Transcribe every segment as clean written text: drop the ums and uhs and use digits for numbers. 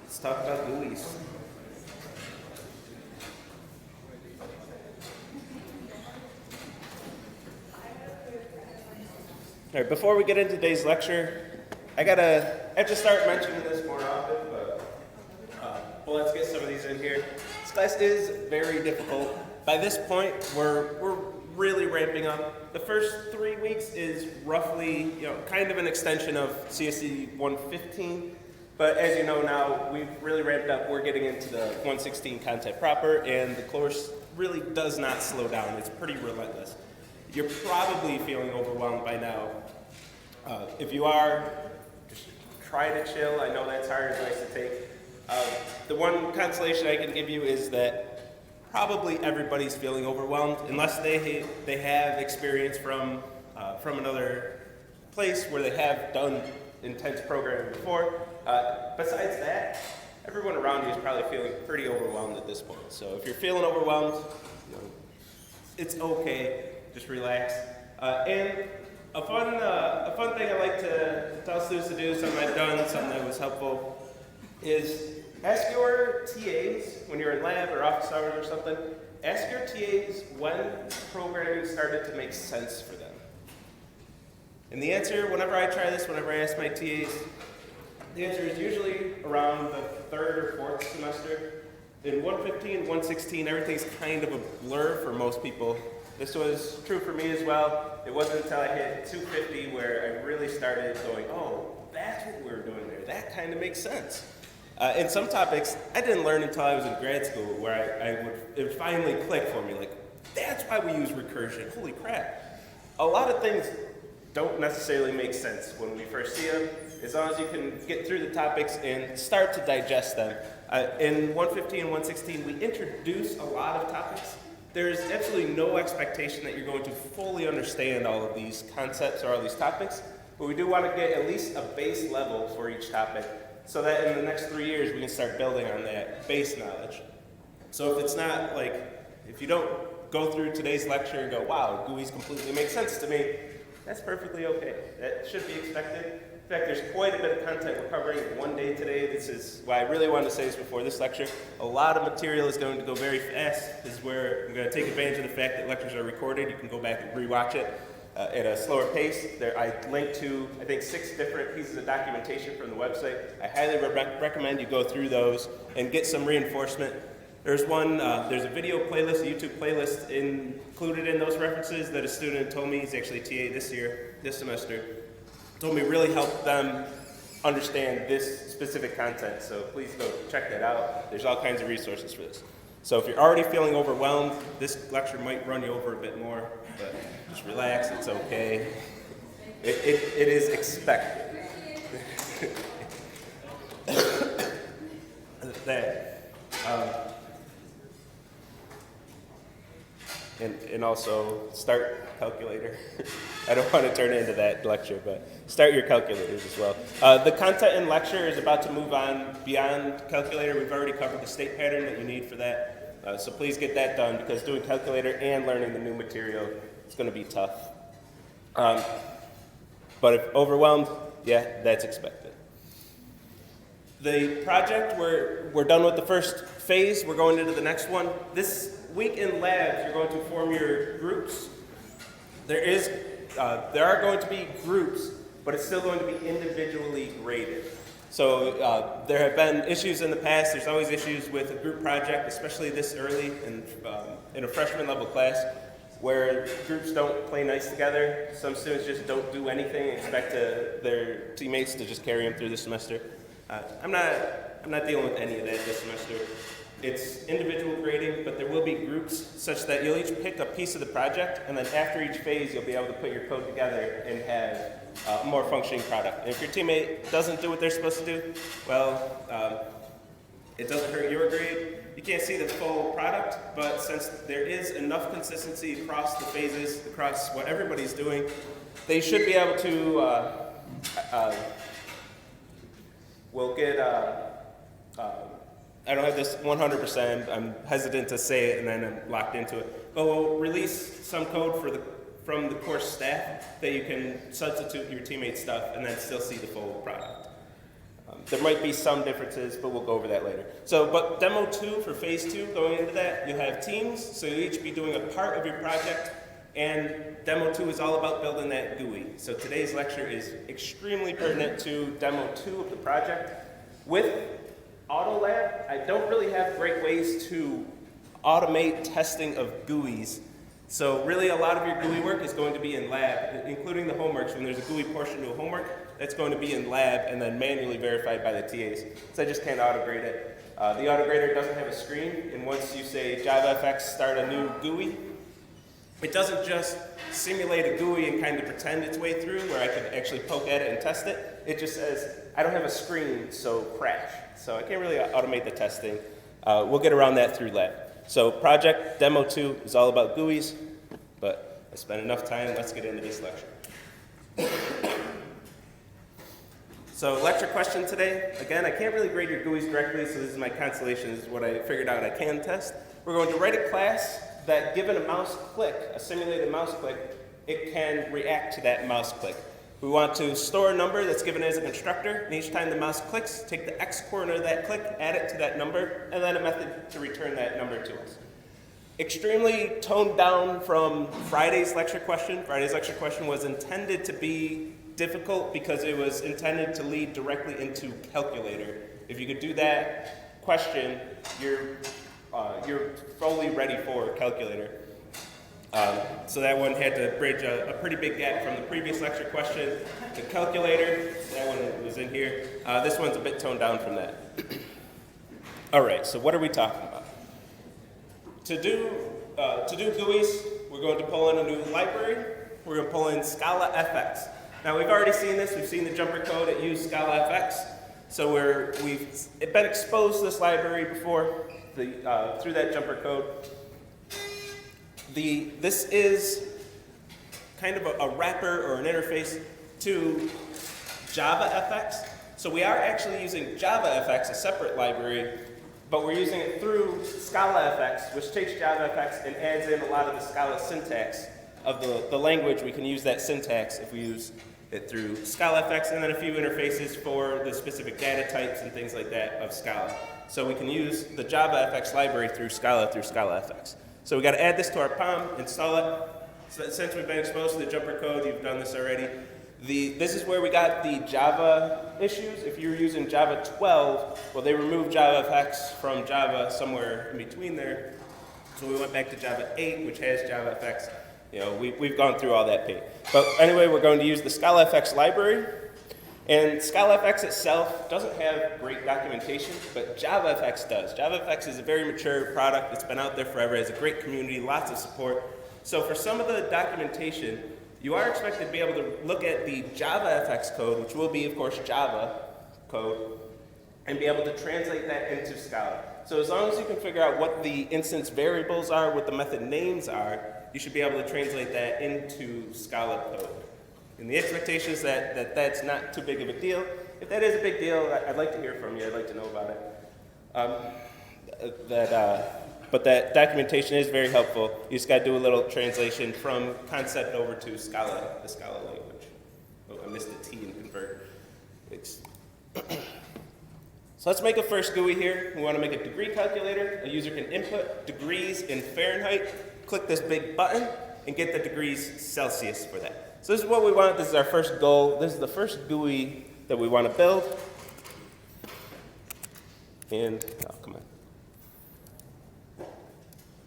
Let's talk about GUIs. All right, before we get into today's lecture, I have to start mentioning this more often, but let's get some of these in here. This class is very difficult. By this point, we're really ramping up. The first 3 weeks is roughly, kind of an extension of CSE 115, but as you know now, we've really ramped up. We're getting into the 116 content proper, and the course really does not slow down. It's pretty relentless. You're probably feeling overwhelmed by now. If you are, just try to chill. I know that's hard, it's nice to take. The one consolation I can give you is that probably everybody's feeling overwhelmed, unless they have experience from another place where they have done intense programming before. Besides that, everyone around you is probably feeling pretty overwhelmed at this point. So if you're feeling overwhelmed, it's okay. Just relax. And a fun thing I like to tell students to do, something I've done, something that was helpful, is ask your TAs when you're in lab or office hours or something, ask your TAs when programming started to make sense for them. And the answer, whenever I try this, whenever I ask my TAs, the answer is usually around the third or fourth semester. In 115, 116, everything's kind of a blur for most people. This was true for me as well. It wasn't until I hit 250 where I really started going, oh, that's what we were doing there. That kind of makes sense. In some topics, I didn't learn until I was in grad school, where it would finally click for me, like, that's why we use recursion. Holy crap. A lot of things don't necessarily make sense when we first see them, as long as you can get through the topics and start to digest them. In 115 and 116, we introduce a lot of topics. There's absolutely no expectation that you're going to fully understand all of these concepts or all these topics, but we do want to get at least a base level for each topic so that in the next 3 years we can start building on that base knowledge. So if it's not like, if you don't go through today's lecture and go, wow, GUIs completely make sense to me, that's perfectly okay. That should be expected. In fact, there's quite a bit of content we're covering in one day today. This is why I really wanted to say this before this lecture. A lot of material is going to go very fast. This is where I'm going to take advantage of the fact that lectures are recorded. You can go back and rewatch it at a slower pace. I linked to, I think, 6 different pieces of documentation from the website. I highly recommend you go through those and get some reinforcement. There's a video playlist, a YouTube playlist included in those references that a student told me, he's actually TA this semester, told me really helped them understand this specific content. So please go check that out. There's all kinds of resources for this. So if you're already feeling overwhelmed, this lecture might run you over a bit more, but just relax, it's okay. It is expected. And also start calculator. I don't want to turn it into that lecture, but start your calculators as well. The content in lecture is about to move on beyond calculator. We've already covered the state pattern that you need for that. So please get that done, because doing calculator and learning the new material is going to be tough. But if overwhelmed, yeah, that's expected. The project, we're done with the first phase. We're going into the next one. This week in labs, you're going to form your groups. There are going to be groups, but it's still going to be individually graded. So there have been issues in the past. There's always issues with a group project, especially this early in a freshman level class, where groups don't play nice together. Some students just don't do anything and expect their teammates to just carry them through the semester. I'm not dealing with any of that this semester. It's individual grading, but there will be groups such that you'll each pick a piece of the project, and then after each phase, you'll be able to put your code together and have a more functioning product. And if your teammate doesn't do what they're supposed to do, well, it doesn't hurt your grade. You can't see the full product, but since there is enough consistency across the phases, across what everybody's doing, they should be able to, we'll get, I don't have this 100%, I'm hesitant to say it and then I'm locked into it, but we'll release some code from the course staff that you can substitute your teammates' stuff and then still see the full product. There might be some differences, but we'll go over that later. So, but demo 2 for phase 2, going into that, you'll have teams, so you'll each be doing a part of your project, and demo 2 is all about building that GUI. So today's lecture is extremely pertinent to demo 2 of the project. With AutoLab, I don't really have great ways to automate testing of GUIs. So really a lot of your GUI work is going to be in lab, including the homeworks. When there's a GUI portion to a homework, that's going to be in lab and then manually verified by the TAs. So I just can't autograde it. The autograder doesn't have a screen, and once you say JavaFX start a new GUI, it doesn't just simulate a GUI and kind of pretend its way through where I could actually poke at it and test it. It just says, I don't have a screen, so crash. So I can't really automate the testing. We'll get around that through lab. So project demo 2 is all about GUIs, but I spent enough time, let's get into this lecture. So lecture question today, again, I can't really grade your GUIs directly, so this is my consolation, this is what I figured out I can test. We're going to write a class that given a mouse click, a simulated mouse click, it can react to that mouse click. We want to store a number that's given as a constructor, and each time the mouse clicks, take the x coordinate of that click, add it to that number, and then a method to return that number to us. Extremely toned down from Friday's lecture question. Friday's lecture question was intended to be difficult because it was intended to lead directly into calculator. If you could do that question, you're fully ready for calculator. So that one had to bridge a pretty big gap from the previous lecture question to calculator. That one was in here. This one's a bit toned down from that. All right, so what are we talking about? To do GUIs, we're going to pull in a new library. We're going to pull in ScalaFX. Now we've already seen this. We've seen the jumper code at use ScalaFX. So we've been exposed to this library before through that jumper code. This is kind of a wrapper or an interface to JavaFX. So we are actually using JavaFX, a separate library, but we're using it through ScalaFX, which takes JavaFX and adds in a lot of the Scala syntax of the language. We can use that syntax if we use it through ScalaFX, and then a few interfaces for the specific data types and things like that of Scala. So we can use the JavaFX library through ScalaFX. So we got to add this to our POM, install it. So since we've been exposed to the jumper code, you've done this already. This is where we got the Java issues. If you're using Java 12, well, they removed JavaFX from Java somewhere in between there. So we went back to Java 8, which has JavaFX. You know, we've gone through all that pain. But anyway, we're going to use the ScalaFX library. And ScalaFX itself doesn't have great documentation, but JavaFX does. JavaFX is a very mature product. It's been out there forever. It has a great community, lots of support. So for some of the documentation, you are expected to be able to look at the JavaFX code, which will be, of course, Java code, and be able to translate that into Scala. So as long as you can figure out what the instance variables are, what the method names are, you should be able to translate that into Scala code. And the expectation is that that's not too big of a deal. If that is a big deal, I'd like to hear from you. I'd like to know about it. But that documentation is very helpful. You just got to do a little translation from concept over to Scala, the Scala language. Oh, I missed the T in convert. So let's make a first GUI here. We want to make a degree calculator. A user can input degrees in Fahrenheit, click this big button, and get the degrees Celsius for that. So this is what we want. This is our first goal. This is the first GUI that we want to build. And, oh, come on.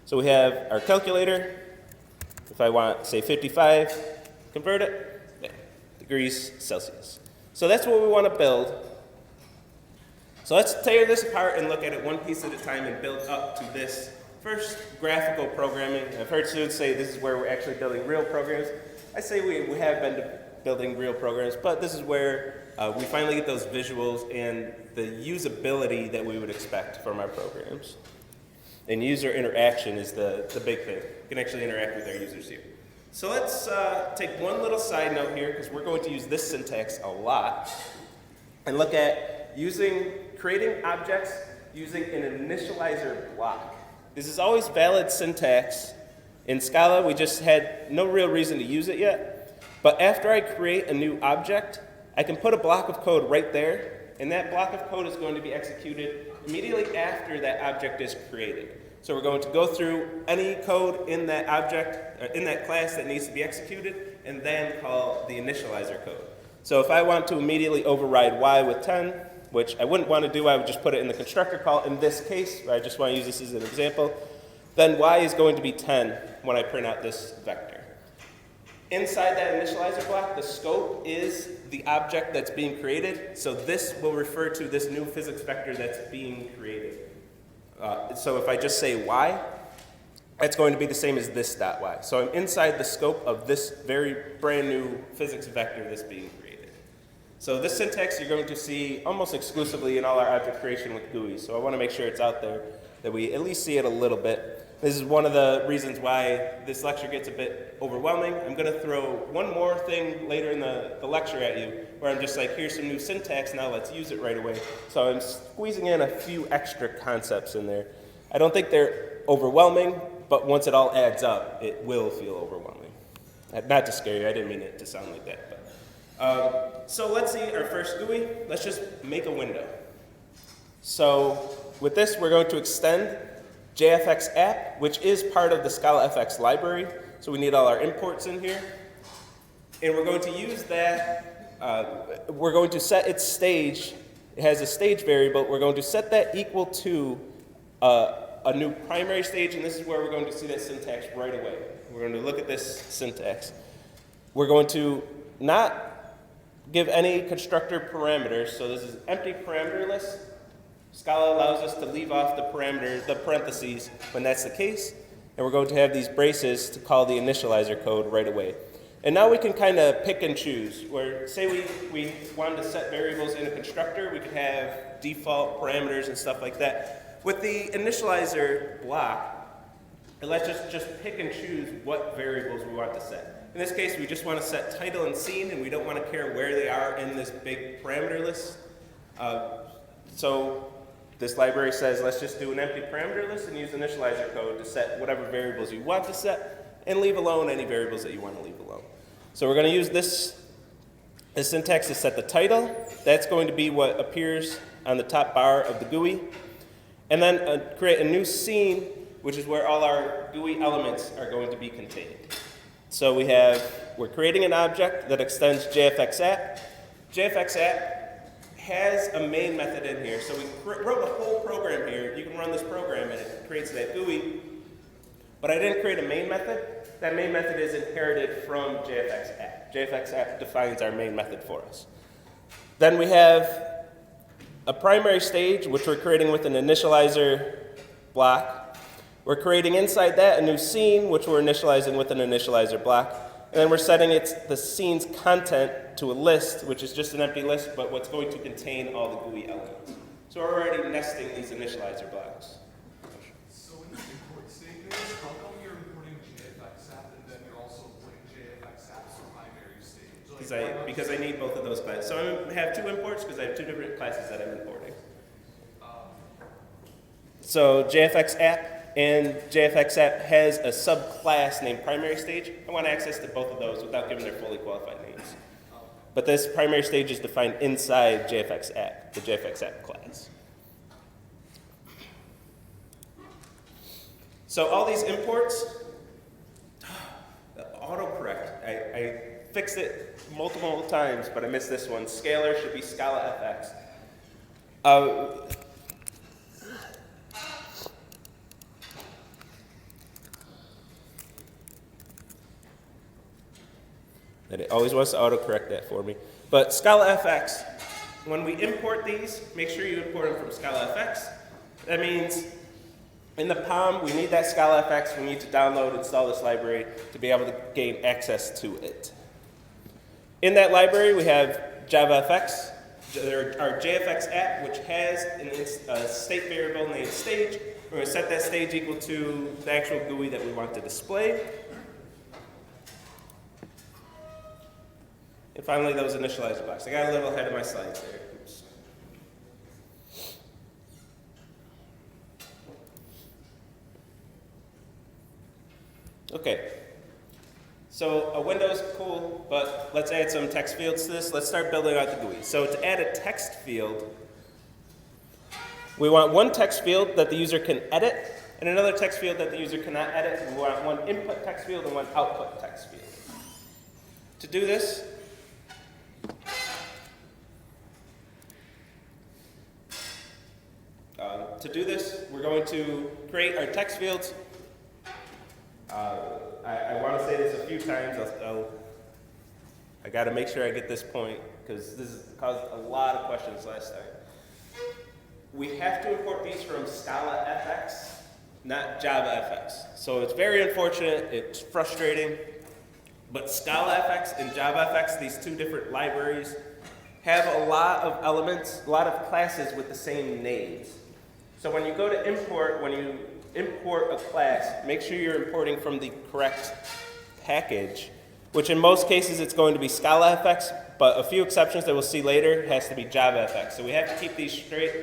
So we have our calculator. If I want, say, 55, convert it, degrees Celsius. So that's what we want to build. So let's tear this apart and look at it one piece at a time and build up to this first graphical programming. I've heard students say this is where we're actually building real programs. I say we have been building real programs, but this is where we finally get those visuals and the usability that we would expect from our programs. And user interaction is the big thing. We can actually interact with our users here. So let's take one little side note here, because we're going to use this syntax a lot, and look at creating objects using an initializer block. This is always valid syntax. In Scala, we just had no real reason to use it yet. But after I create a new object, I can put a block of code right there And that block of code is going to be executed immediately after that object is created. So we're going to go through any code in that object, in that class that needs to be executed, and then call the initializer code. So if I want to immediately override y with 10, which I wouldn't want to do, I would just put it in the constructor call. In this case, I just want to use this as an example, then y is going to be 10 when I print out this vector. Inside that initializer block, the scope is the object that's being created. So this will refer to this new physics vector that's being created. So if I just say y, that's going to be the same as this dot y. So I'm inside the scope of this very brand new physics vector that's being created. So this syntax you're going to see almost exclusively in all our object creation with GUIs. So I want to make sure it's out there, that we at least see it a little bit. This is one of the reasons why this lecture gets a bit overwhelming. I'm going to throw one more thing later in the lecture at you, where I'm just like, here's some new syntax, now let's use it right away. So I'm squeezing in a few extra concepts in there. I don't think they're overwhelming, but once it all adds up, it will feel overwhelming. Not to scare you, I didn't mean it to sound like that. But, so let's see our first GUI. Let's just make a window. So with this, we're going to extend JFXApp, which is part of the ScalaFX library. So we need all our imports in here. And we're going to use that, we're going to set its stage. It has a stage variable. We're going to set that equal to a new primary stage, and this is where we're going to see that syntax right away. We're going to look at this syntax. We're going to not give any constructor parameters, so this is empty parameter list. Scala allows us to leave off the parameters, the parentheses, when that's the case, and we're going to have these braces to call the initializer code right away. And now we can kind of pick and choose, where say we wanted to set variables in a constructor, we could have default parameters and stuff like that. With the initializer block, it lets us just pick and choose what variables we want to set. In this case, we just want to set title and scene, and we don't want to care where they are in this big parameter list. So this library says, let's just do an empty parameter list and use initializer code to set whatever variables you want to set, and leave alone any variables that you want to leave alone. So we're going to use this syntax to set the title. That's going to be what appears on the top bar of the GUI. And then create a new scene, which is where all our GUI elements are going to be contained. So we're creating an object that extends JFXApp. JFXApp has a main method in here. So we wrote a whole program here. You can run this program and it creates that GUI. But I didn't create a main method. That main method is inherited from JFXApp. JFXApp defines our main method for us. Then we have a primary stage, which we're creating with an initializer block. We're creating inside that a new scene, which we're initializing with an initializer block. And then we're setting the scene's content to a list, which is just an empty list, but what's going to contain all the GUI elements. So we're already nesting these initializer blocks. So in the import statement, how come you're importing JFXApp and then you're also putting JFXApp's primary stage? Because I need both of those classes. So I have two imports because I have two different classes that I'm importing. So JFXApp and JFXApp has a subclass named primary stage. I want access to both of those without giving their fully qualified names. But this primary stage is defined inside JFXApp, the JFXApp class. So all these imports, autocorrect. I fixed it multiple times, but I missed this one. Scalar should be ScalaFX. That it always wants to autocorrect that for me. But ScalaFX, when we import these, make sure you import them from ScalaFX. That means in the POM, we need that ScalaFX. We need to download, install this library to be able to gain access to it. In that library, we have JavaFX, our JFXApp, which has a state variable named stage. We're going to set that stage equal to the actual GUI that we want to display. And finally, those initializer blocks. I got a little ahead of my slides there. Oops. Okay. So a window is cool, but let's add some text fields to this. Let's start building out the GUI. So to add a text field, we want one text field that the user can edit, and another text field that the user cannot edit. We want one input text field and one output text field. To do this, we're going to create our text fields. I want to say this a few times. I got to make sure I get this point because this has caused a lot of questions last time. We have to import these from ScalaFX, not JavaFX. So it's very unfortunate, it's frustrating, but ScalaFX and JavaFX, these two different libraries, have a lot of elements, a lot of classes with the same names. So when you go to import, when you import a class, make sure you're importing from the correct package, which in most cases it's going to be ScalaFX, but a few exceptions that we'll see later has to be JavaFX. So we have to keep these straight.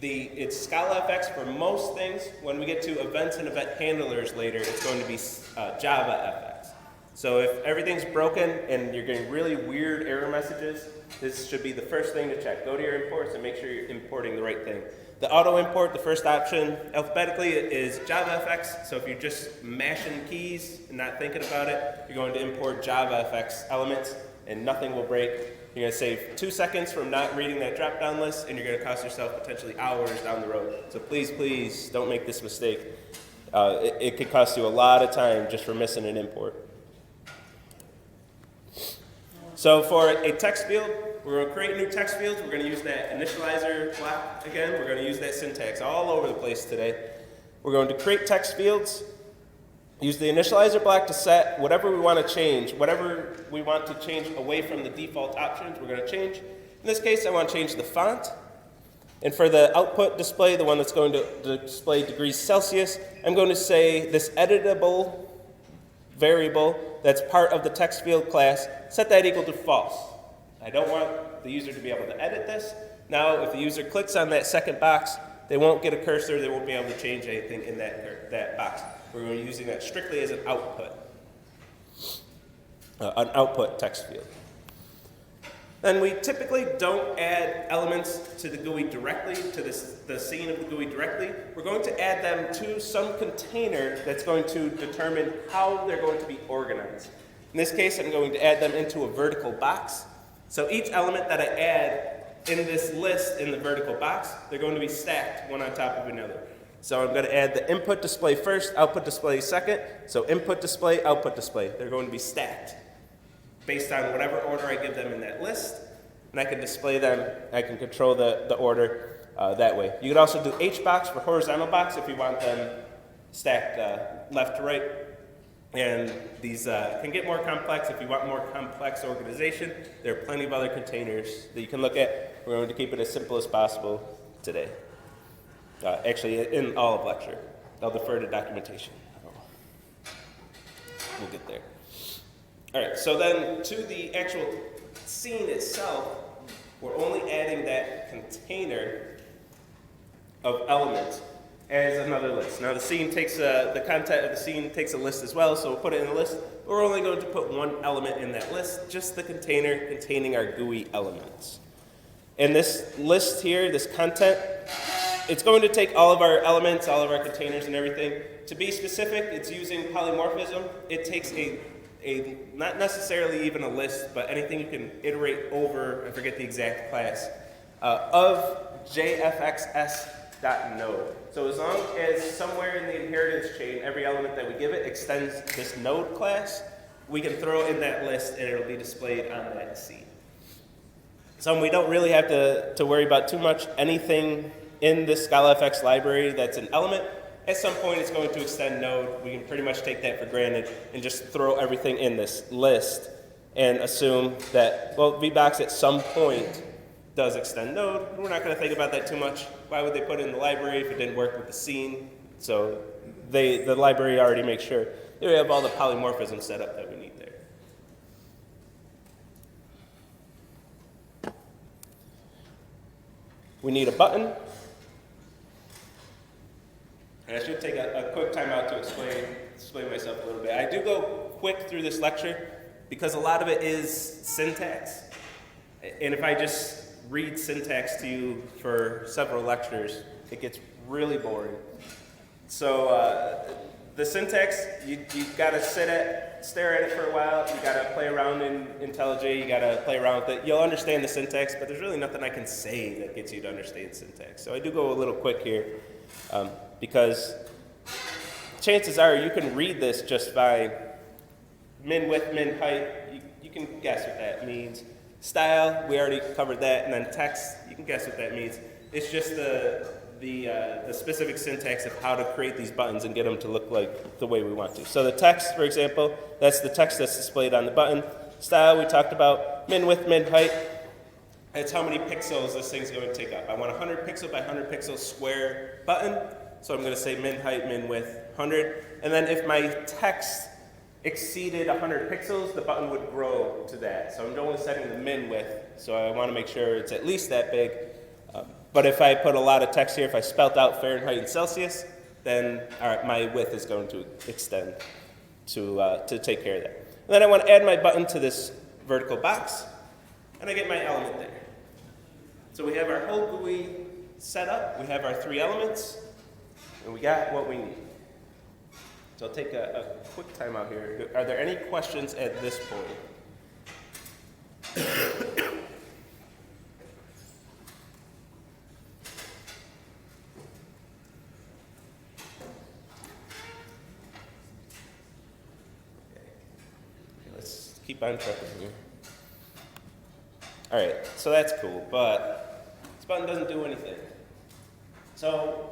It's ScalaFX for most things. When we get to events and event handlers later, it's going to be JavaFX. So if everything's broken and you're getting really weird error messages, this should be the first thing to check. Go to your imports and make sure you're importing the right thing. The auto import, the first option, alphabetically is JavaFX. So if you're just mashing keys and not thinking about it, you're going to import JavaFX elements and nothing will break. You're going to save 2 seconds from not reading that drop-down list, and you're going to cost yourself potentially hours down the road. So please, please don't make this mistake. It could cost you a lot of time just for missing an import. So for a text field, we're going to create new text fields. We're going to use that initializer block again. We're going to use that syntax all over the place today. We're going to create text fields, use the initializer block to set whatever we want to change. Whatever we want to change away from the default options, we're going to change. In this case, I want to change the font. And for the output display, the one that's going to display degrees Celsius, I'm going to say this editable variable that's part of the text field class, set that equal to false. I don't want the user to be able to edit this. Now, if the user clicks on that second box, they won't get a cursor, they won't be able to change anything in that box. We're going to be using that strictly as an output text field. Then we typically don't add elements to the GUI directly, to the scene of the GUI directly. We're going to add them to some container that's going to determine how they're going to be organized. In this case, I'm going to add them into a vertical box. So each element that I add in this list in the vertical box, they're going to be stacked one on top of another. So I'm going to add the input display first, output display second. So input display, output display. They're going to be stacked based on whatever order I give them in that list. And I can display them, I can control the order that way. You could also do HBox for horizontal box if you want them stacked left to right. And these can get more complex. If you want more complex organization, there are plenty of other containers that you can look at. We're going to keep it as simple as possible today. Actually, in all of lecture. I'll defer to documentation. We'll get there. All right, so then to the actual scene itself, we're only adding that container of elements as another list. Now the scene takes the content of the scene takes a list as well, so we'll put it in the list. We're only going to put one element in that list, just the container containing our GUI elements. And this list here, this content, it's going to take all of our elements, all of our containers and everything. To be specific, it's using polymorphism. It takes a not necessarily even a list, but anything you can iterate over, I forget the exact class, of JFXApp.node. So as long as somewhere in the inheritance chain, every element that we give it extends this node class, we can throw it in that list and it'll be displayed on that scene. So we don't really have to worry about too much. Anything in this ScalaFX library that's an element, at some point it's going to extend node. We can pretty much take that for granted and just throw everything in this list and assume that, well, VBox at some point does extend node. We're not going to think about that too much. Why would they put it in the library if it didn't work with the scene? So the library already makes sure that we have all the polymorphism set up that we need there. We need a button. And I should take a quick time out to explain myself a little bit. I do go quick through this lecture because a lot of it is syntax. And if I just read syntax to you for several lectures, it gets really boring. So the syntax, you gotta stare at it for a while. You gotta play around in IntelliJ. You gotta play around with it. You'll understand the syntax, but there's really nothing I can say that gets you to understand syntax. So I do go a little quick here because chances are you can read this just by min width, min height. You can guess what that means. Style, we already covered that, and then text, you can guess what that means. It's just the specific syntax of how to create these buttons and get them to look like the way we want to. So the text, for example, that's the text that's displayed on the button. Style, we talked about min width, min height. It's how many pixels this thing's going to take up. I want a 100 pixel by 100 pixel square button, so I'm going to say min height, min width, 100. And then if my text exceeded 100 pixels, the button would grow to that. So I'm only setting the min width, so I want to make sure it's at least that big. But if I put a lot of text here, if I spelt out Fahrenheit and Celsius, then all right, my width is going to extend to take care of that. And then I want to add my button to this vertical box, and I get my element there. So we have our whole GUI set up, we have our 3 elements, and we got what we need. So I'll take a quick time out here. Are there any questions at this point? Let's keep on trucking here. All right, so that's cool, but this button doesn't do anything. So,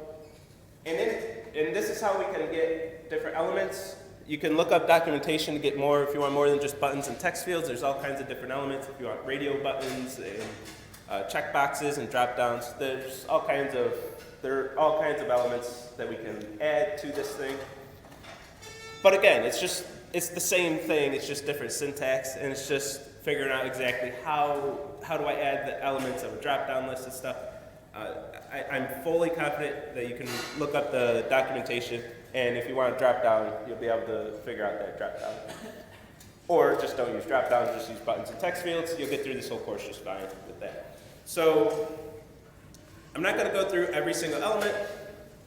and this is how we can get different elements. You can look up documentation to get more, if you want more than just buttons and text fields. There's all kinds of different elements. If you want radio buttons and checkboxes and drop downs, there are all kinds of elements that we can add to this thing. But again, it's the same thing. It's just different syntax, and it's just figuring out exactly how do I add the elements of a drop down list and stuff. I'm fully confident that you can look up the documentation, and if you want to drop down, you'll be able to figure out that drop down. Or just don't use drop downs, just use buttons and text fields. You'll get through this whole course just fine with that. So I'm not going to go through every single element.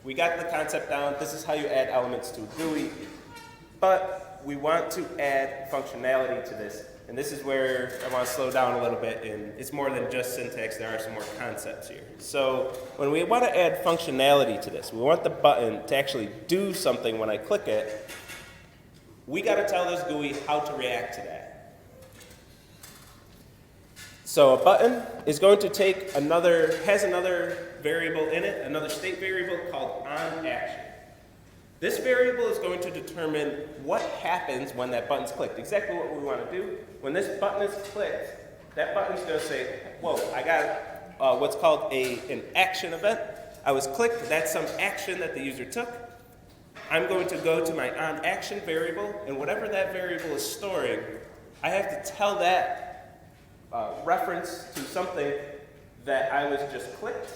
We got the concept down. This is how you add elements to a GUI. But we want to add functionality to this. And this is where I want to slow down a little bit, and it's more than just syntax, there are some more concepts here. So when we want to add functionality to this, we want the button to actually do something when I click it, we got to tell this GUI how to react to that. So a button is going to has another variable in it, another state variable called onAction. This variable is going to determine what happens when that button's clicked, exactly what we want to do. When this button is clicked, that button's going to say, whoa, I got what's called an action event. I was clicked, that's some action that the user took. I'm going to go to my onAction variable, and whatever that variable is storing, I have to tell that reference to something that I was just clicked,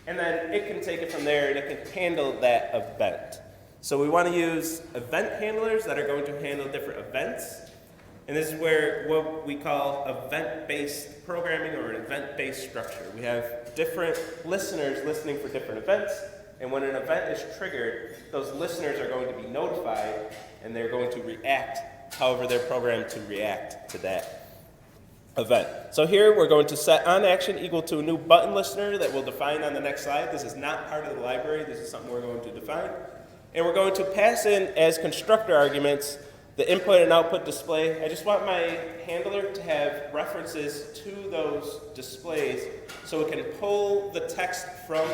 and then it can take it from there and it can handle that event. So we want to use event handlers that are going to handle different events. And this is where what we call event-based programming or an event-based structure. We have different listeners listening for different events. And when an event is triggered, those listeners are going to be notified and they're going to react however they're programmed to react to that event. So here we're going to set onAction equal to a new button listener that we'll define on the next slide. This is not part of the library. This is something we're going to define. And we're going to pass in as constructor arguments the input and output display. I just want my handler to have references to those displays so it can pull the text from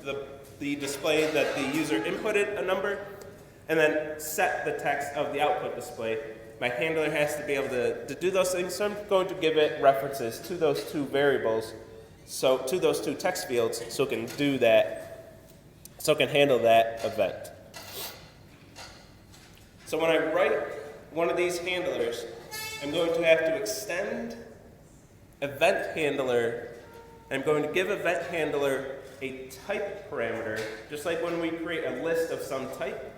the display that the user inputted a number and then set the text of the output display. My handler has to be able to do those things, so I'm going to give it references to those 2 variables, so to those 2 text fields, so it can do that, so it can handle that event. So when I write one of these handlers, I'm going to have to extend event handler. I'm going to give event handler a type parameter, just like when we create a list of some type.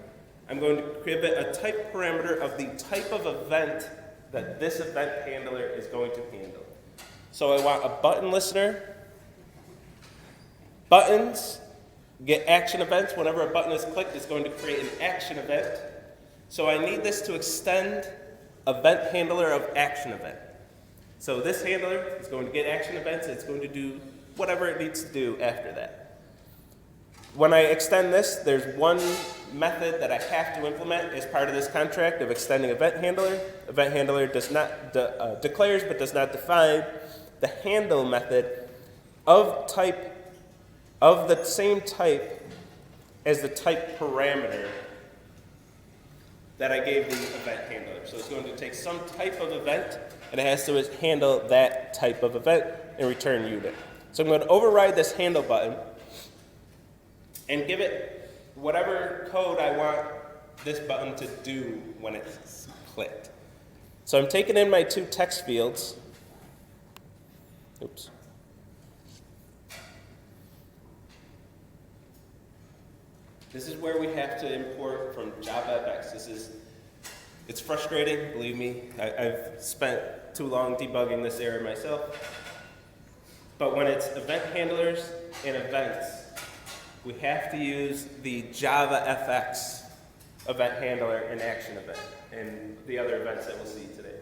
I'm going to give it a type parameter of the type of event that this event handler is going to handle. So I want a button listener. Buttons get action events. Whenever a button is clicked, it's going to create an action event. So I need this to extend event handler of action event. So this handler is going to get action events. It's going to do whatever it needs to do after that. When I extend this, there's one method that I have to implement as part of this contract of extending event handler. Event handler does not declares but does not define the handle method of the same type as the type parameter that I gave the event handler. So it's going to take some type of event, and it has to handle that type of event and return unit. So I'm going to override this handle button and give it whatever code I want this button to do when it's clicked. So I'm taking in my two text fields. Oops. This is where we have to import from JavaFX. It's frustrating, believe me. I've spent too long debugging this error myself. But when it's event handlers and events, we have to use the JavaFX event handler and action event and the other events that we'll see today.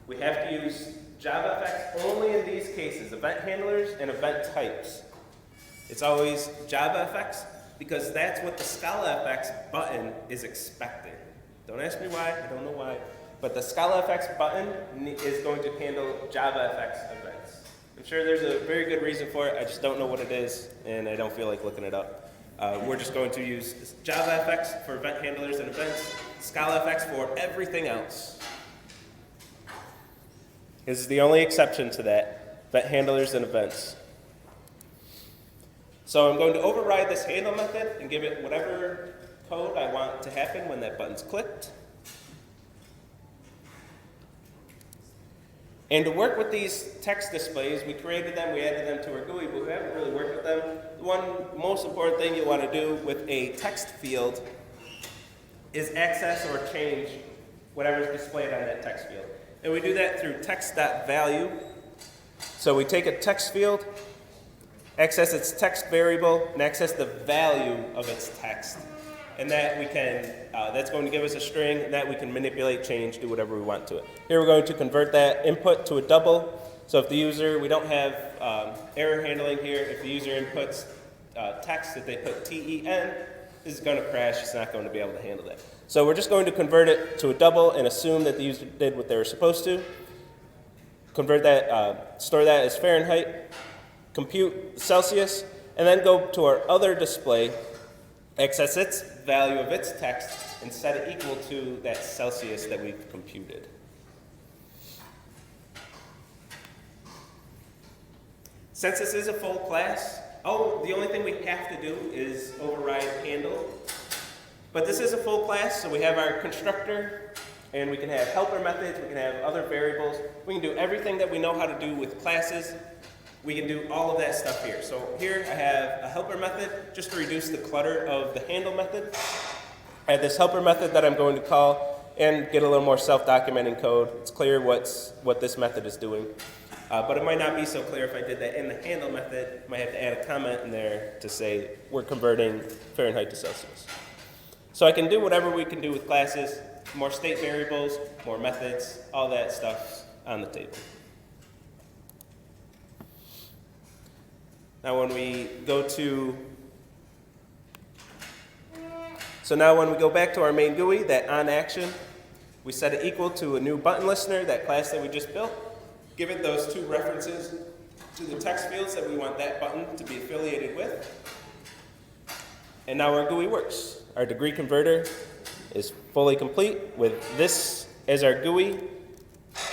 We have to use JavaFX only in these cases, event handlers and event types. It's always JavaFX because that's what the ScalaFX button is expecting. Don't ask me why, I don't know why, but the ScalaFX button is going to handle JavaFX events. I'm sure there's a very good reason for it, I just don't know what it is, and I don't feel like looking it up. We're just going to use JavaFX for event handlers and events, ScalaFX for everything else. This is the only exception to that, event handlers and events. So I'm going to override this handle method and give it whatever code I want to happen when that button's clicked. And to work with these text displays, we created them, we added them to our GUI, but we haven't really worked with them. The one most important thing you want to do with a text field is access or change whatever's displayed on that text field. And we do that through text.value. So we take a text field, access its text variable, and access the value of its text. And that we can, that's going to give us a string, and that we can manipulate, change, do whatever we want to it. Here we're going to convert that input to a double. So if the user, we don't have error handling here, if the user inputs text that they put TEN, this is going to crash, it's not going to be able to handle that. So we're just going to convert it to a double and assume that the user did what they were supposed to. Convert that, store that as Fahrenheit, compute Celsius, and then go to our other display, access its value of its text, and set it equal to that Celsius that we've computed. Since this is a full class, the only thing we have to do is override handle. But this is a full class, so we have our constructor, and we can have helper methods, we can have other variables. We can do everything that we know how to do with classes. We can do all of that stuff here. So here I have a helper method just to reduce the clutter of the handle method. I have this helper method that I'm going to call and get a little more self-documenting code. It's clear what this method is doing. But it might not be so clear if I did that in the handle method. I might have to add a comment in there to say we're converting Fahrenheit to Celsius. So I can do whatever we can do with classes, more state variables, more methods, all that stuff on the table. Now when we go back to our main GUI, that on action, we set it equal to a new button listener, that class that we just built. Give it those two references to the text fields that we want that button to be affiliated with. And now our GUI works. Our degree converter is fully complete with this as our GUI,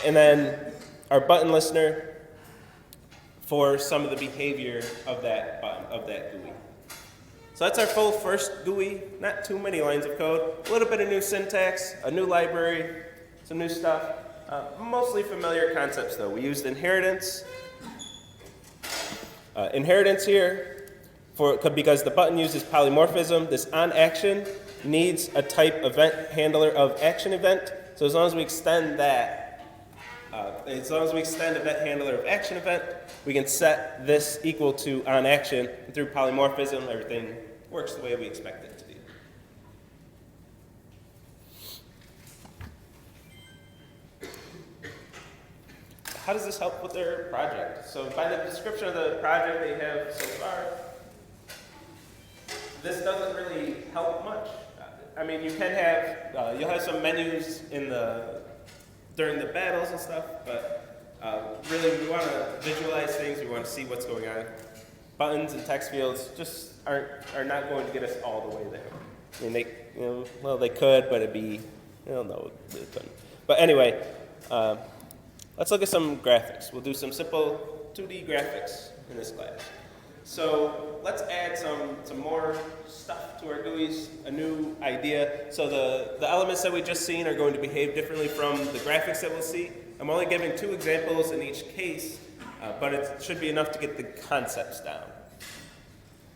and then our button listener for some of the behavior of that button, of that GUI. So that's our full first GUI, not too many lines of code, a little bit of new syntax, a new library, some new stuff, mostly familiar concepts though. We used inheritance. Inheritance here because the button uses polymorphism, this onAction needs a type event handler of action event. So as long as we extend that, event handler of action event, we can set this equal to onAction. And through polymorphism, everything works the way we expect it to be. How does this help with their project? So by the description of the project they have so far, this doesn't really help much. I mean, you can have, you'll have some menus during the battles and stuff, but really we want to visualize things, we want to see what's going on. Buttons and text fields just are not going to get us all the way there. I mean, they could, but it'd be, no, they couldn't. But anyway, let's look at some graphics. We'll do some simple 2D graphics in this class. So let's add some more stuff to our GUIs, a new idea. So the elements that we just seen are going to behave differently from the graphics that we'll see. I'm only giving 2 examples in each case, but it should be enough to get the concepts down.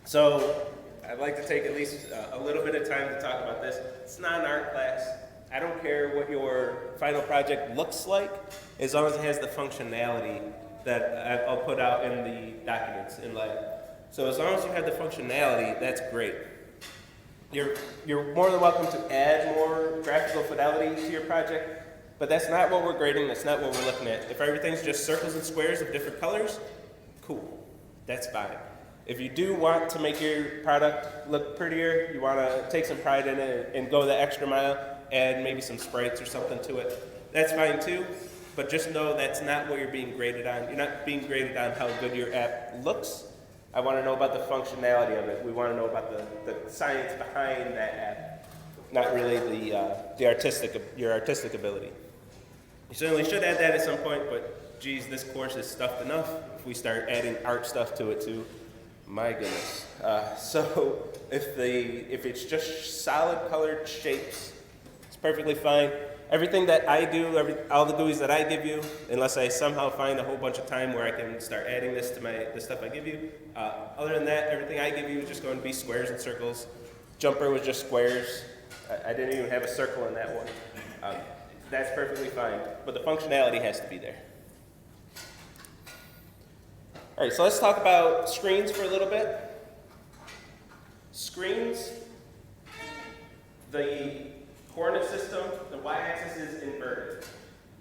So I'd like to take at least a little bit of time to talk about this. It's not an art class. I don't care what your final project looks like, as long as it has the functionality that I'll put out in the documents in lab. So as long as you have the functionality, that's great. You're more than welcome to add more graphical fidelity to your project, but that's not what we're grading, that's not what we're looking at. If everything's just circles and squares of different colors, cool, that's fine. If you do want to make your product look prettier, you want to take some pride in it and go the extra mile, add maybe some sprites or something to it, that's fine too. But just know that's not what you're being graded on. You're not being graded on how good your app looks. I want to know about the functionality of it. We want to know about the science behind that app, not really your artistic ability. You certainly should add that at some point, but geez, this course is stuffed enough. If we start adding art stuff to it too, my goodness. So if it's just solid colored shapes, it's perfectly fine. Everything that I do, all the GUIs that I give you, unless I somehow find a whole bunch of time where I can start adding this to the stuff I give you, other than that, everything I give you is just going to be squares and circles. Jumper was just squares. I didn't even have a circle in that one. That's perfectly fine, but the functionality has to be there. All right, so let's talk about screens for a little bit. Screens, the coordinate system, the y-axis is inverted.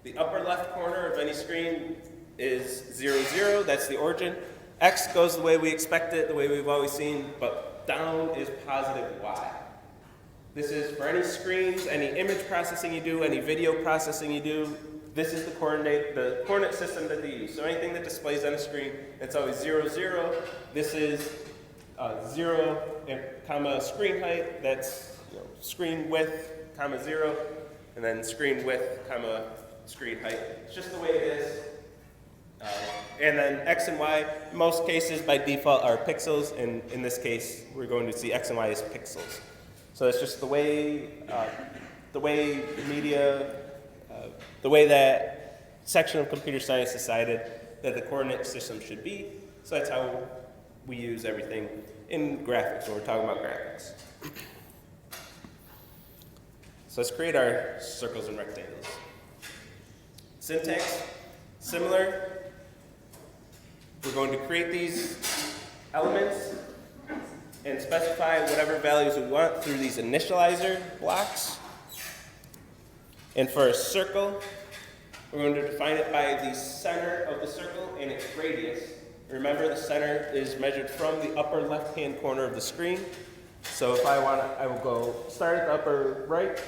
The upper left corner of any screen is 0, 0, that's the origin. X goes the way we expect it, the way we've always seen, but down is positive y. This is for any screens, any image processing you do, any video processing you do, this is the coordinate system that they use. So anything that displays on a screen, it's always 0, 0. This is 0, comma, screen height, that's screen width, comma 0, and then screen width, comma, screen height. It's just the way it is. And then X and Y, in most cases by default are pixels, and in this case, we're going to see X and Y as pixels. So it's just the way that section of computer science decided that the coordinate system should be. So that's how we use everything in graphics, when we're talking about graphics. So let's create our circles and rectangles. Syntax, similar. We're going to create these elements and specify whatever values we want through these initializer blocks. And for a circle, we're going to define it by the center of the circle and its radius. Remember, the center is measured from the upper left-hand corner of the screen. So if I will go start at the upper right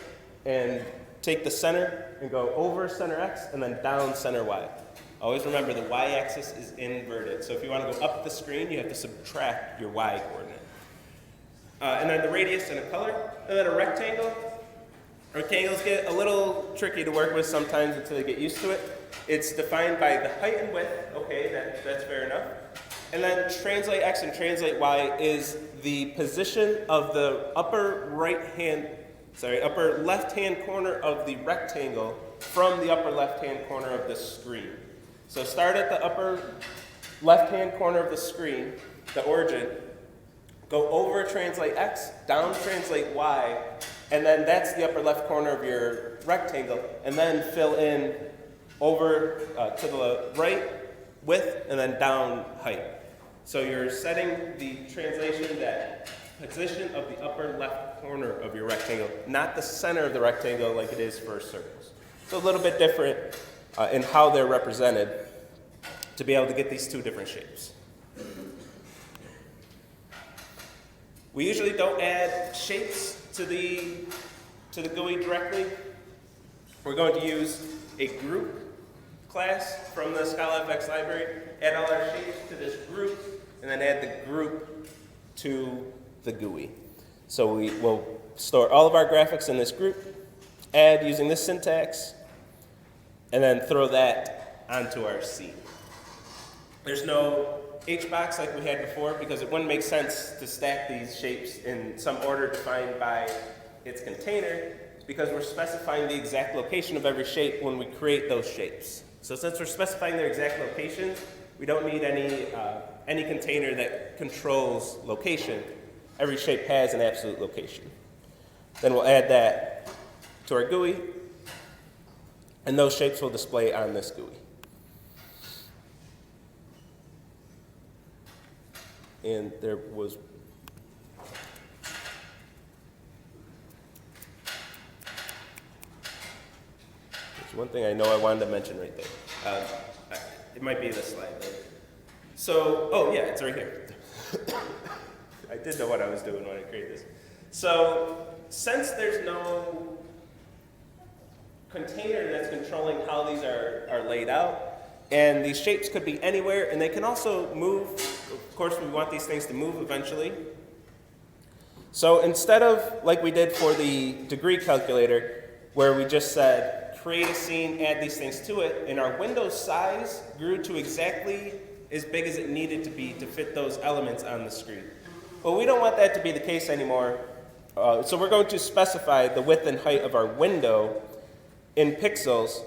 and take the center and go over center X and then down center Y. Always remember the y-axis is inverted. So if you want to go up the screen, you have to subtract your y coordinate. And then the radius and a color. And then a rectangle. Rectangles get a little tricky to work with sometimes until you get used to it. It's defined by the height and width. Okay, that's fair enough. And then translate X and translate Y is the position of the upper left-hand corner of the rectangle from the upper left-hand corner of the screen. So start at the upper left-hand corner of the screen, the origin, go over translate X, down translate Y, and then that's the upper left corner of your rectangle, and then fill in over to the right width and then down height. So you're setting the translation that position of the upper left corner of your rectangle, not the center of the rectangle like it is for circles. So a little bit different in how they're represented to be able to get these two different shapes. We usually don't add shapes to the GUI directly. We're going to use a group class from the ScalaFX library, add all our shapes to this group, and then add the group to the GUI. So we will store all of our graphics in this group, add using this syntax, and then throw that onto our scene. There's no HBox like we had before because it wouldn't make sense to stack these shapes in some order defined by its container because we're specifying the exact location of every shape when we create those shapes. So since we're specifying their exact location, we don't need any container that controls location. Every shape has an absolute location. Then we'll add that to our GUI, and those shapes will display on this GUI. And there was one thing I know I wanted to mention right there. It might be this slide. So, oh yeah, it's right here. I did know what I was doing when I created this. So, since there's no container that's controlling how these are laid out, and these shapes could be anywhere, and they can also move. Of course, we want these things to move eventually. So instead of, like we did for the degree calculator, where we just said, create a scene, add these things to it, and our window size grew to exactly as big as it needed to be to fit those elements on the screen. But we don't want that to be the case anymore. So we're going to specify the width and height of our window in pixels,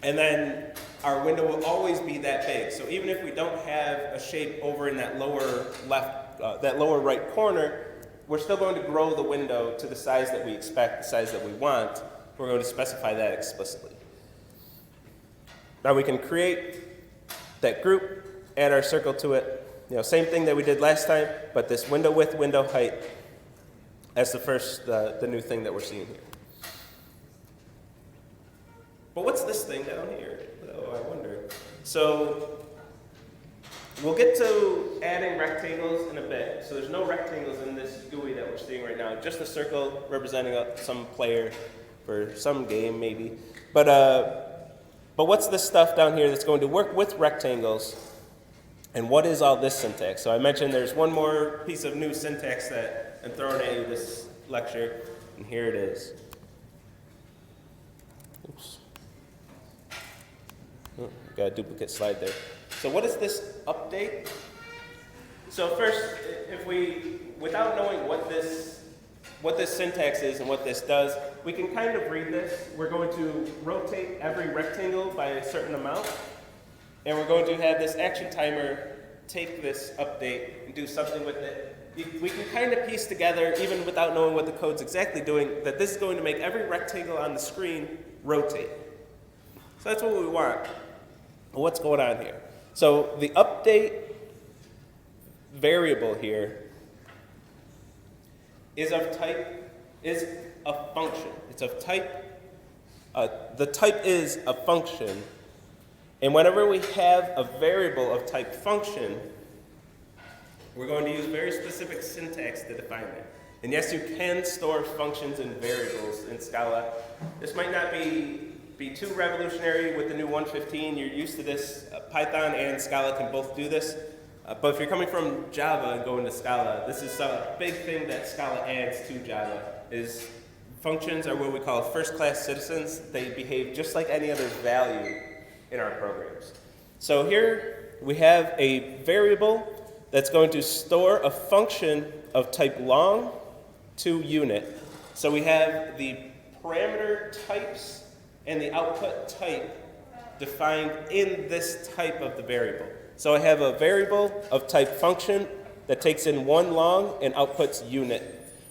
and then our window will always be that big. So even if we don't have a shape over in that lower left, that lower right corner, we're still going to grow the window to the size that we expect, the size that we want. We're going to specify that explicitly. Now we can create that group, add our circle to it. You know, same thing that we did last time, but this window width, window height as the new thing that we're seeing here. But what's this thing down here? Oh, I wonder. So we'll get to adding rectangles in a bit. So there's no rectangles in this GUI that we're seeing right now, just a circle representing some player for some game maybe. But what's this stuff down here that's going to work with rectangles? And what is all this syntax? So I mentioned there's one more piece of new syntax that I'm throwing at you this lecture, and here it is. Oops. Oh, got a duplicate slide there. So what is this update? So first, without knowing what this syntax is and what this does, we can kind of read this. We're going to rotate every rectangle by a certain amount, and we're going to have this action timer take this update and do something with it. We can kind of piece together, even without knowing what the code's exactly doing, that this is going to make every rectangle on the screen rotate. So that's what we want. What's going on here? So the update variable here is a function. It's of type, the type is a function, and whenever we have a variable of type function, we're going to use very specific syntax to define that. And yes, you can store functions and variables in Scala. This might not be too revolutionary with the new 1.15. You're used to this. Python and Scala can both do this. But if you're coming from Java and going to Scala, this is a big thing that Scala adds to Java, is functions are what we call first-class citizens. They behave just like any other value in our programs. So here we have a variable that's going to store a function of type long to unit. So we have the parameter types and the output type defined in this type of the variable. So I have a variable of type function that takes in one long and outputs unit.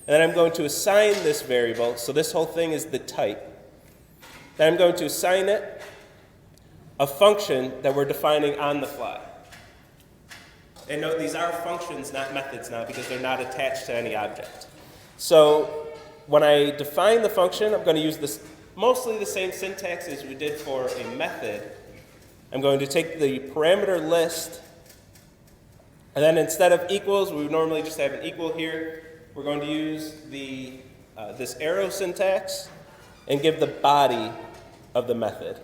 And then I'm going to assign this variable, so this whole thing is the type. Then I'm going to assign it a function that we're defining on the fly. And note these are functions, not methods now, because they're not attached to any object. So when I define the function, I'm going to use this mostly the same syntax as we did for a method. I'm going to take the parameter list, and then instead of equals, we would normally just have an equal here. We're going to use the this arrow syntax and give the body of the method.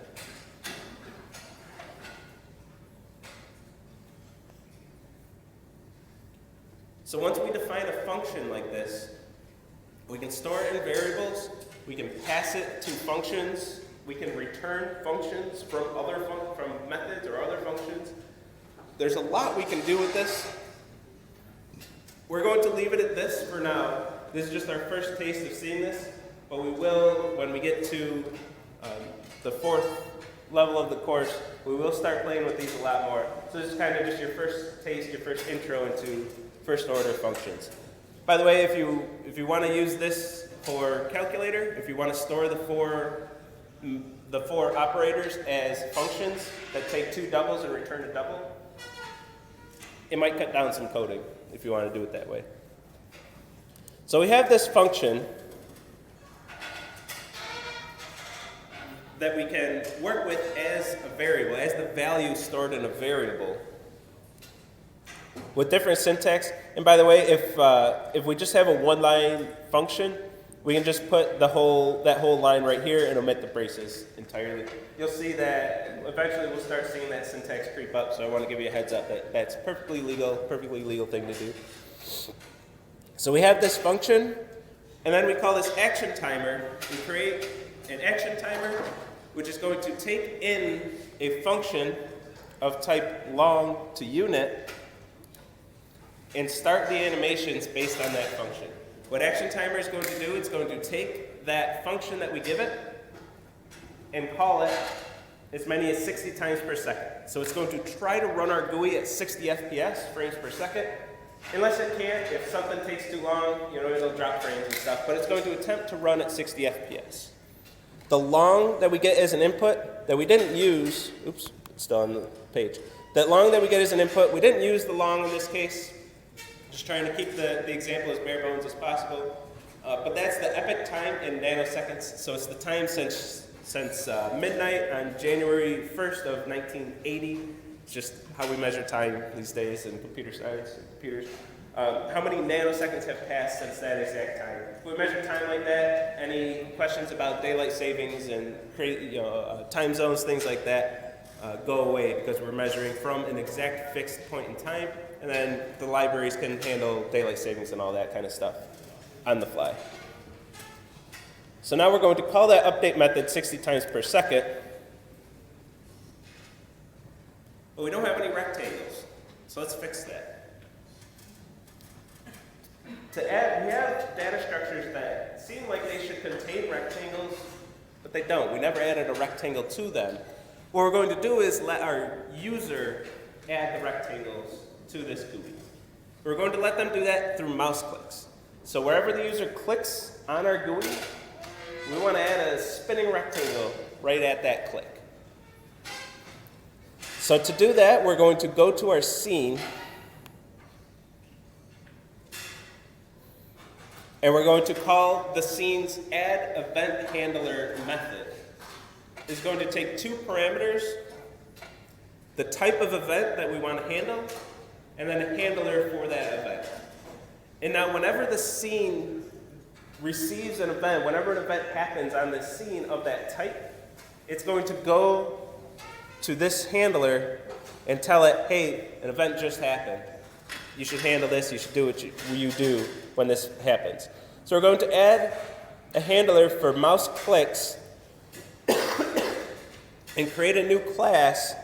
So once we define a function like this, we can store it in variables, we can pass it to functions, we can return functions from from methods or other functions. There's a lot we can do with this. We're going to leave it at this for now. This is just our first taste of seeing this, but we will, when we get to the fourth level of the course, we will start playing with these a lot more. So this is kind of just your first taste, your first intro into first order functions. By the way, if you want to use this for calculator, if you want to store the four operators as functions that take two doubles and return a double, it might cut down some coding if you want to do it that way. So we have this function that we can work with as a variable, as the value stored in a variable, with different syntax. And by the way, if we just have a one-line function, we can just put that whole line right here and omit the braces entirely. You'll see that eventually we'll start seeing that syntax creep up, so I want to give you a heads up that that's perfectly legal thing to do. So we have this function, and then we call this action timer. We create an action timer, which is going to take in a function of type long to unit and start the animations based on that function. What action timer is going to do, it's going to take that function that we give it and call it as many as 60 times per second. So it's going to try to run our GUI at 60 FPS, frames per second. Unless it can't, if something takes too long, it'll drop frames and stuff, but it's going to attempt to run at 60 FPS. The long that we get as an input that we didn't use, oops, it's still on the page. That long that we get as an input, we didn't use the long in this case. Just trying to keep the example as bare bones as possible. But that's the epoch time in nanoseconds. So it's the time since midnight on January 1st of 1980. It's just how we measure time these days in computer science and computers. How many nanoseconds have passed since that exact time? If we measure time like that, any questions about daylight savings and time zones, things like that, go away, because we're measuring from an exact fixed point in time, and then the libraries can handle daylight savings and all that kind of stuff on the fly. So now we're going to call that update method 60 times per second, but we don't have any rectangles, so let's fix that. To add, we have data structures that seem like they should contain rectangles, but they don't. We never added a rectangle to them. What we're going to do is let our user add the rectangles to this GUI. We're going to let them do that through mouse clicks. So wherever the user clicks on our GUI, we want to add a spinning rectangle right at that click. So to do that, we're going to go to our scene, and we're going to call the scene's add event handler method. It's going to take two parameters, the type of event that we want to handle, and then a handler for that event. And now whenever the scene receives an event, whenever an event happens on the scene of that type, it's going to go to this handler and tell it, hey, an event just happened. You should handle this, you should do what you do when this happens. So we're going to add a handler for mouse clicks and create a new class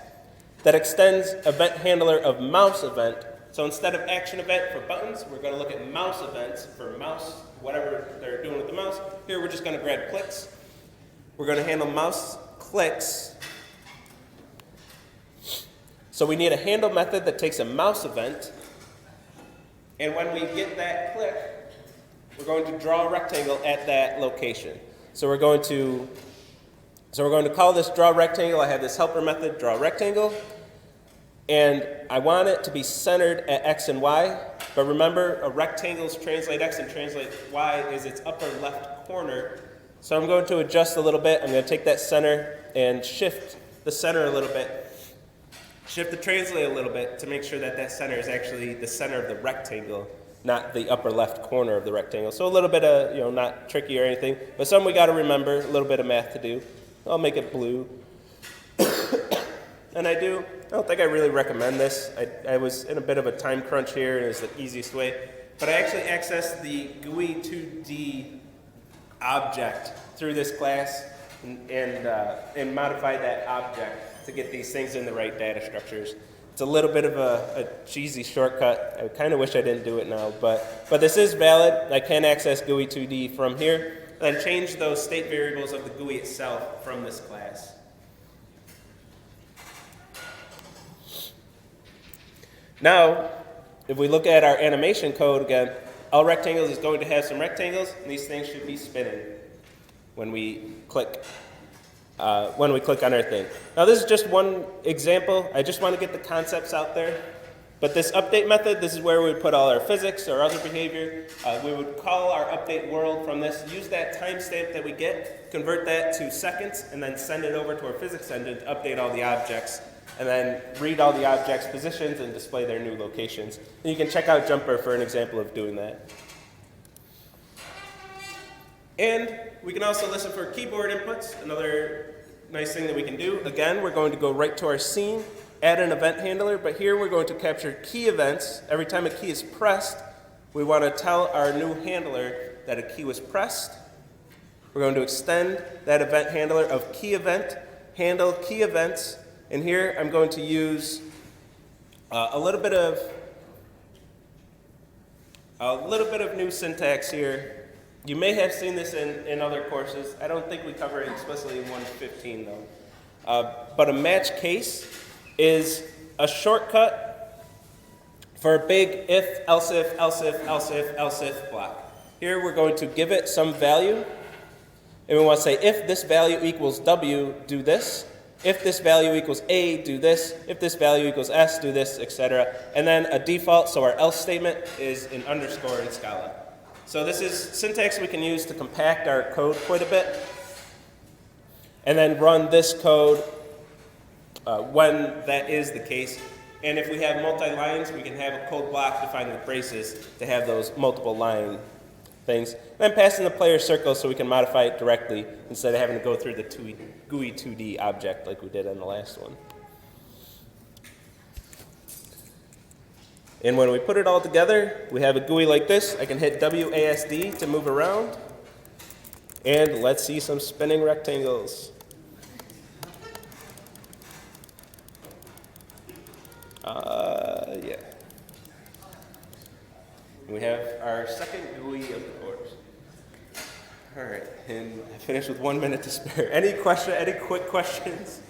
that extends event handler of mouse event. So instead of action event for buttons, we're going to look at mouse events for mouse, whatever they're doing with the mouse. Here we're just going to grab clicks. We're going to handle mouse clicks. So we need a handle method that takes a mouse event And when we get that click, we're going to draw a rectangle at that location. So we're going to call this draw rectangle. I have this helper method, draw rectangle. And I want it to be centered at x and y. But remember, a rectangle's translate x and translate y is its upper left corner. So I'm going to adjust a little bit. I'm going to take that center and shift the center a little bit. Shift the translate a little bit to make sure that that center is actually the center of the rectangle, not the upper left corner of the rectangle. So a little bit of, not tricky or anything, but something we got to remember, a little bit of math to do. I'll make it blue. And I don't think I really recommend this. I was in a bit of a time crunch here, and it's the easiest way. But I actually accessed the GUI 2D object through this class and modified that object to get these things in the right data structures. It's a little bit of a cheesy shortcut. I kind of wish I didn't do it now, but this is valid. I can access GUI 2D from here and change those state variables of the GUI itself from this class. Now, if we look at our animation code again, all rectangles is going to have some rectangles, and these things should be spinning when we click on our thing. Now, this is just one example. I just want to get the concepts out there. But this update method, this is where we would put all our physics or other behavior. We would call our update world from this, use that timestamp that we get, convert that to seconds, and then send it over to our physics engine to update all the objects, and then read all the objects' positions and display their new locations. And you can check out Jumper for an example of doing that. And we can also listen for keyboard inputs, another nice thing that we can do. Again, we're going to go right to our scene, add an event handler, but here we're going to capture key events. Every time a key is pressed, we want to tell our new handler that a key was pressed. We're going to extend that event handler of key event, handle key events, and here I'm going to use a little bit of new syntax here. You may have seen this in other courses. I don't think we cover it explicitly in 115 though. But a match case is a shortcut for a big if, else if, else if, else if, else if block. Here we're going to give it some value, and we want to say if this value equals W, do this. If this value equals A, do this. If this value equals S, do this, etc. And then a default, so our else statement is an underscore in Scala. So this is syntax we can use to compact our code quite a bit, and then run this code when that is the case. And if we have multi-lines, we can have a code block defined with braces to have those multiple line things. And then pass in the player circle so we can modify it directly instead of having to go through the GUI 2D object like we did on the last one. And when we put it all together, we have a GUI like this. I can hit WASD to move around. And let's see some spinning rectangles. Yeah. We have our second GUI of the course. All right, and I finished with 1 minute to spare. Any quick questions?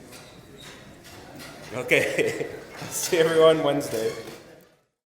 Okay, see everyone Wednesday.